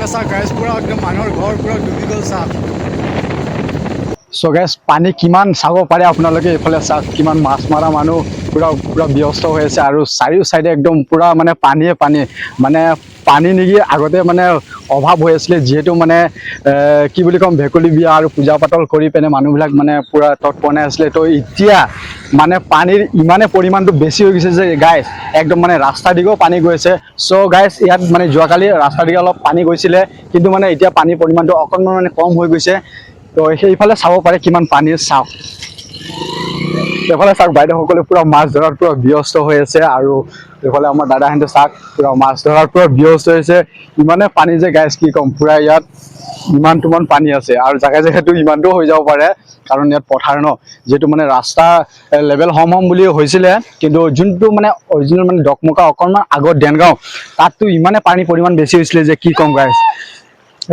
এইফালে চাওক গাইজ পুৰা একদম মানুহৰ ঘৰ পুৰা ডুবি গ'ল চাওক। চ' গাইজ পানী কিমান চাব পাৰে আপোনালোকে, এইফালে চাওক কিমান মাছ মৰা মানুহ পুৰা ব্যস্ত হৈ আছে আৰু চাৰিও চাইডে একদম পুৰা মানে পানীয়ে পানী, মানে পানী নেকি আগতে মানে অভাৱ হৈ আছিলে, যিহেতু মানে কি বুলি ক'ম ভেকুলী বিয়া আৰু পূজা পাতল কৰি পিনে মানুহবিলাক মানে পুৰা তৎপনাই আছিলে। তো এতিয়া মানে পানীৰ ইমানে পৰিমাণটো বেছি হৈ গৈছে যে গাইজ একদম মানে ৰাস্তা দিগেও পানী গৈছে। চ' গাইজ ইয়াত মানে যোৱাকালি ৰাস্তা দিকে অলপ পানী গৈছিলে, কিন্তু মানে এতিয়া পানীৰ পৰিমাণটো অকণমান মানে কম হৈ গৈছে। তো সেইফালে চাব পাৰে কিমান পানী চাওক। এইফালে চাওক বাইদেউসকলে পুৰা মাছ ধৰাত পুৰা ব্যস্ত হৈ আছে আৰু এইফালে আমাৰ দাদাহঁতে চাওক পুৰা মাছ ধৰাৰ পুৰা ব্যস্ত হৈছে। ইমানে পানী যে গাইজ কি ক'ম, পুৰা ইয়াত ইমান পানী আছে আৰু জেগাই জেগাইতো ইমানটোও হৈ যাব পাৰে, কাৰণ ইয়াত পথাৰ ন, যিহেতু মানে ৰাস্তা লেভেল হম বুলি হৈছিলে, কিন্তু যোনটো মানে অৰিজিনেল মানে ডকমকা অকণমান আগত দেনগাঁও তাততো ইমানে পানীৰ পৰিমাণ বেছি হৈছিলে যে কি ক'ম গাইজ।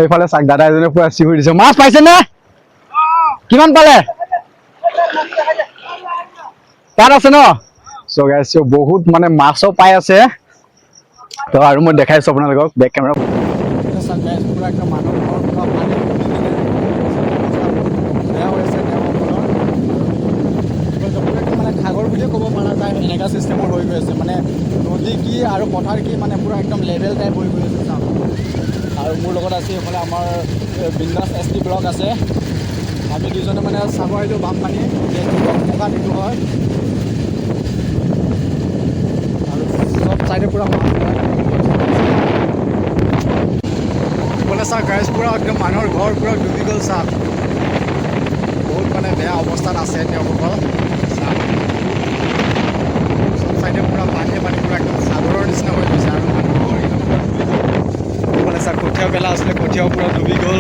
এইফালে চাওক দাদা এজনে পুৰা চিঞৰি দিছে, মাছ পাইছে নে? কিমান পালে? তাত আছে ন? চ' গাইজ বহুত মানে মাছো পাই আছে। তো আৰু মই দেখাইছো আপোনালোকক বেক কেমেৰা। পুৰা একদম মানুহৰ ঘৰ পুৰা পানী বেয়া হৈ আছে মানে সাগৰ বুলিয়ে ক'ব পৰা যায়, এনেকুৱা চিষ্টেমৰ হৈ গৈ আছে। মানে নদী কি আৰু পথাৰ কি মানে পুৰা একদম লেভেল টাইপ হৈ গৈ আছে চাওক। আৰু মোৰ লগত আছে এইফালে আমাৰ বিন্দাছ ST ব্লগ আছে, আমি দুজনে মানে চাব আহিলোঁ বানপানী থকা দিনটো হয় আৰু চব চাইডে পুৰা চাওক গাইজ পুৰা একদম মানুহৰ ঘৰ পুৰা ডুবি গ'ল চাওক। বহুত মানে বেয়া অৱস্থাত আছে তেওঁলোকৰ চাওক। চব চাইডে পুৰা পানীয়ে পানী পুৰা একদম সাগৰৰ নিচিনা হৈ গৈছে আৰু মানুহৰ এইফালে চাওক কঠীয়া পেলা আছিলে, কঠীয়াও পুৰা ডুবি গ'ল।